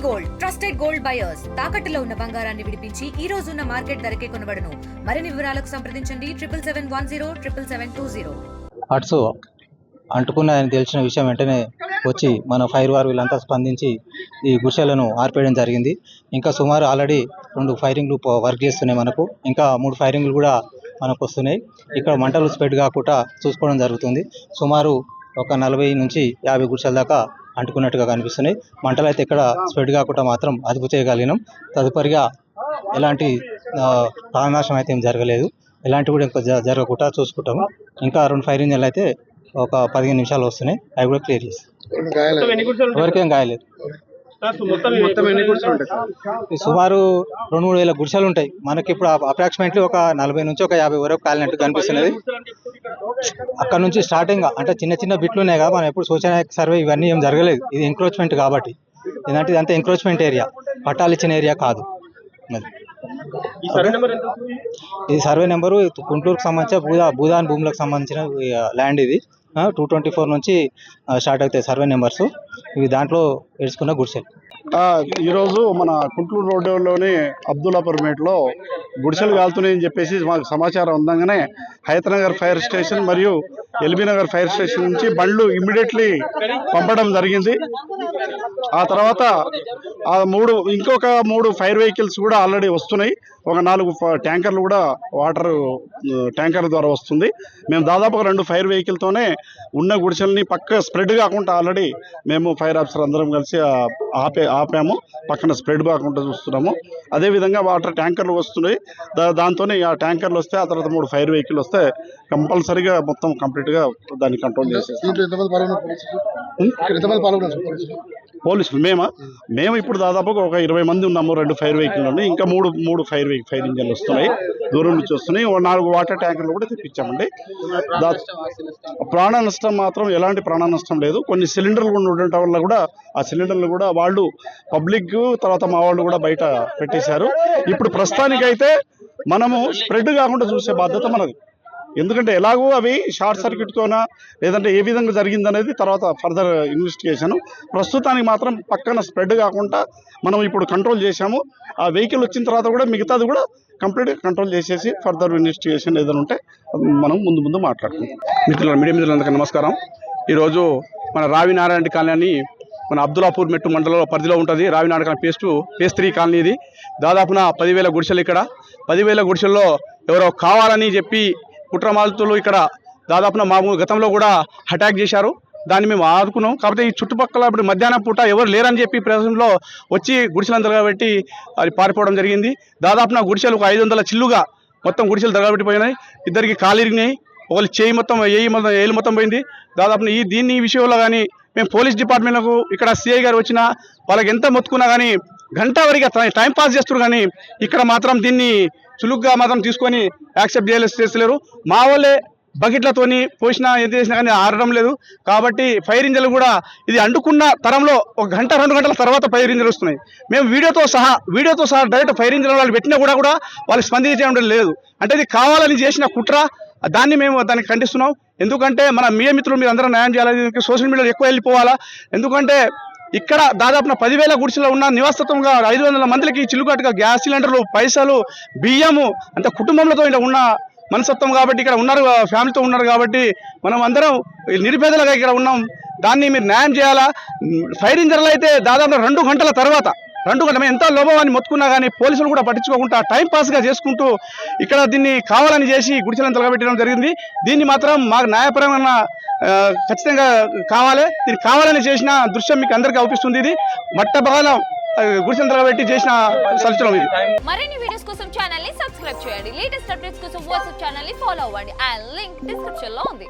Gold trusted gold buyers తాకట్టులో ఉన్న బంగారాన్ని విడిపించి ఈ రోజు ఉన్న మార్కెట్ ధరకే కొనబడును. మరిన్ని వివరాలకు సంప్రదించండి 7771077720. అట్స్ అంటుకున్నాయని తెలిసిన విషయం వెంటనే వచ్చి మన ఫైర్ వార్ వీళ్ళంతా స్పందించి ఈ గుడిసెలను ఆర్పేయడం జరిగింది. ఇంకా సుమారు ఆల్రెడీ 2 ఫైరింగ్లు వర్క్ చేస్తున్నాయి. మనకు ఇంకా 3 ఫైరింగ్లు కూడా మనకు వస్తున్నాయి. ఇక్కడ మంటలు స్ప్రెడ్ కాకుండా చూసుకోవడం జరుగుతుంది. సుమారు ఒక 40 నుంచి 50 గుడిసెల దాకా అంటుకున్నట్టుగా కనిపిస్తున్నాయి. మంటలు అయితే ఇక్కడ స్ప్రెడ్ కాకుండా మాత్రం అదుపు చేయగలిగినాం. తదుపరిగా ఎలాంటి ప్రాణనాశం అయితే ఏం జరగలేదు. ఎలాంటి కూడా ఇంకా జరగకుండా చూసుకుంటాము. ఇంకా 2 ఫైర్ ఇంజన్లు అయితే ఒక 15 నిమిషాలు వస్తున్నాయి. అవి కూడా క్లియర్ చేస్తాం. ఎవరికేం గాయలేదు. సుమారు 2-3 వేల గుడిసెలు ఉంటాయి. మనకి ఇప్పుడు అప్రాక్సిమేట్లీ ఒక 40 నుంచి ఒక 50 వరకు కాలినట్టు కనిపిస్తున్నది. అక్కడ నుంచి స్టార్టింగ్ అంటే చిన్న చిన్న బిట్లు ఉన్నాయి కదా, మనం ఎప్పుడు సోషల్ సర్వే ఇవన్నీ ఏం జరగలేదు. ఇది ఎంక్రోచ్మెంట్ కాబట్టి ఇదంటే ఇదంతా ఎంక్రోచ్మెంట్ ఏరియా, పట్టాలు ఇచ్చిన ఏరియా కాదు. ఇది సర్వే నెంబరు గుంటూరుకు సంబంధించిన భూదాన్ భూములకు సంబంధించిన ల్యాండ్. ఇది 224 నుంచి స్టార్ట్ అవుతాయి సర్వే నెంబర్స్. ఇవి దాంట్లో వేసుకున్న గుడిసెలు. ఈరోజు మన గుంటూరు రోడ్డులోని అబ్దుల్లాపూర్ మేట్లో గుడిసెలు కాలుతున్నాయని చెప్పేసి మాకు సమాచారం ఉండగానే హైతనగర్ ఫైర్ స్టేషన్ మరియు ఎల్బీ నగర్ ఫైర్ స్టేషన్ నుంచి బండ్లు ఇమ్మీడియట్లీ పంపడం జరిగింది. ఆ తర్వాత ఇంకొక 3 ఫైర్ వెహికల్స్ కూడా ఆల్రెడీ వస్తున్నాయి. ఒక 4 ట్యాంకర్లు కూడా వాటర్ ట్యాంకర్ ద్వారా వస్తుంది. మేము దాదాపుగా 2 ఫైర్ వెహికల్తోనే ఉన్న గుడిసెల్ని పక్క స్ప్రెడ్ కాకుండా ఆల్రెడీ మేము ఫైర్ ఆఫీసర్ అందరం కలిసి ఆపాము. పక్కన స్ప్రెడ్ కాకుండా చూస్తున్నాము. అదేవిధంగా వాటర్ ట్యాంకర్లు వస్తున్నాయి. దాంతోనే ఆ ట్యాంకర్లు వస్తే ఆ తర్వాత 3 ఫైర్ వెహికల్ వస్తే కంపల్సరీగా మొత్తం కంప్లీట్గా దాన్ని కంట్రోల్ చేసేస్తాం. పోలీసులు మేము ఇప్పుడు దాదాపుగా ఒక 20 మంది ఉన్నాము. 2 ఫైర్ వెహికల్ ఉన్నాయి. ఇంకా 3 ఫైర్ ఇంజన్లు వస్తున్నాయి, దూరం నుంచి వస్తున్నాయి. 4 వాటర్ ట్యాంకర్లు కూడా తెప్పించామండి. ప్రాణ నష్టం మాత్రం ఎలాంటి ప్రాణ నష్టం లేదు. కొన్ని సిలిండర్లు ఉండటం వల్ల కూడా ఆ సిలిండర్లు కూడా వాళ్ళు పబ్లిక్ తర్వాత మా వాళ్ళు కూడా బయట పెట్టేశారు. ఇప్పుడు ప్రస్తుతానికైతే మనము స్ప్రెడ్ కాకుండా చూసే బాధ్యత మనది. ఎందుకంటే ఎలాగో అవి షార్ట్ సర్క్యూట్తోనా లేదంటే ఏ విధంగా జరిగిందనేది తర్వాత ఫర్దర్ ఇన్వెస్టిగేషన్. ప్రస్తుతానికి మాత్రం పక్కన స్ప్రెడ్ కాకుండా మనం ఇప్పుడు కంట్రోల్ చేశాము. ఆ వెహికల్ వచ్చిన తర్వాత కూడా మిగతాది కూడా కంప్లీట్గా కంట్రోల్ చేసేసి ఫర్దర్ ఇన్వెస్టిగేషన్ ఏదైనా ఉంటే మనం ముందు మాట్లాడుకుంటాం. మీడియా మిత్రులందరికీ నమస్కారం. ఈరోజు మన రావినారాయణ కాలనీ మన అబ్దుల్లాపూర్ మెట్టు మండలంలో పరిధిలో ఉంటుంది. Ravinarayana colony phase 3 colony. ఇది దాదాపున 10,000 గుడిసెలు. ఇక్కడ 10,000 గుడిసెల్లో ఎవరో కావాలని చెప్పి కుట్రమాలతులు ఇక్కడ దాదాపున మామూలు గతంలో కూడా అటాక్ చేశారు. దాన్ని మేము ఆదుకున్నాం. కాకపోతే ఈ చుట్టుపక్కల ఇప్పుడు మధ్యాహ్నం పూట ఎవరు లేరని చెప్పి ప్రదేశంలో వచ్చి గుడిసెలంతా తగలబెట్టి అది పారిపోవడం జరిగింది. దాదాపున గుడిసెలు ఒక 500 చిల్లుగా మొత్తం గుడిసెలు తగలబెట్టిపోయినాయి. 2కి కాలు ఇరిగినాయి. ఒకళ్ళు ఏలు మొత్తం పోయింది. దాదాపున దీన్ని విషయంలో కానీ మేము పోలీస్ డిపార్ట్మెంట్లకు ఇక్కడ సిఐ గారు వచ్చినా వాళ్ళకి ఎంత మొత్తుకున్నా కానీ గంట వరకు టైం పాస్ చేస్తారు. కానీ ఇక్కడ మాత్రం దీన్ని చులుగ్గా మాత్రం తీసుకొని యాక్సెప్ట్ చేస్తలేరు. మా వాళ్ళే బకెట్లతోని పోసినా ఎంత చేసినా కానీ ఆడడం లేదు. కాబట్టి ఫైర్ ఇంజన్లు కూడా ఇది అంటుకున్న తరంలో 1 గంట 2 గంటల తర్వాత ఫైర్ ఇంజన్లు వస్తున్నాయి. మేము వీడియోతో సహా డైరెక్ట్ ఫైర్ ఇంజన్ వాళ్ళు పెట్టినా కూడా వాళ్ళు స్పందించడం లేదు. అంటే ఇది కావాలని చేసిన కుట్ర. దాన్ని ఖండిస్తున్నాం. ఎందుకంటే మన మీడియా మిత్రులు మీరు అందరూ న్యాయం చేయాలి. సోషల్ మీడియాలో ఎక్కువ వెళ్ళిపోవాలా. ఎందుకంటే ఇక్కడ దాదాపున 10,000 గుడిసెలో ఉన్న నివాసత్వంగా 500 మందికి చిల్లుకట్టుగా గ్యాస్ సిలిండర్లు, పైసలు, బియ్యము అంత కుటుంబంలో ఉన్న మనస్తత్వం కాబట్టి ఇక్కడ ఉన్నారు, ఫ్యామిలీతో ఉన్నారు. కాబట్టి మనం అందరం నిరుపేదలుగా ఇక్కడ ఉన్నాం. దాన్ని మీరు న్యాయం చేయాలా. ఫైర్ ఇంజన్లు అయితే దాదాపు 2 గంటల తర్వాత 2 గంటల మేము ఎంత లోభాన్ని మొత్తుకున్నా కానీ పోలీసులు కూడా పట్టించుకోకుండా టైం పాస్గా చేసుకుంటూ ఇక్కడ దీన్ని కావాలని చేసి గుడిసెలను తొలగబెట్టడం జరిగింది. దీన్ని మాత్రం మాకు న్యాయపరమైన ఖచ్చితంగా కావాలి. దీన్ని కావాలని చేసిన దృశ్యం మీకు అందరికీ అవుపిస్తుంది. ఇది మట్టబాగా గుడిసెలను తొలగబెట్టి చేసిన సంచలనం ఇది. మరిన్ని వీడియోస్ కోసం ఛానల్ ని సబ్స్క్రైబ్ చేయండి. లేటెస్ట్ అప్డేట్స్ కోసం వాట్సాప్ ఛానల్ ని ఫాలో అవ్వండి. ఆ లింక్ డిస్క్రిప్షన్ లో ఉంది.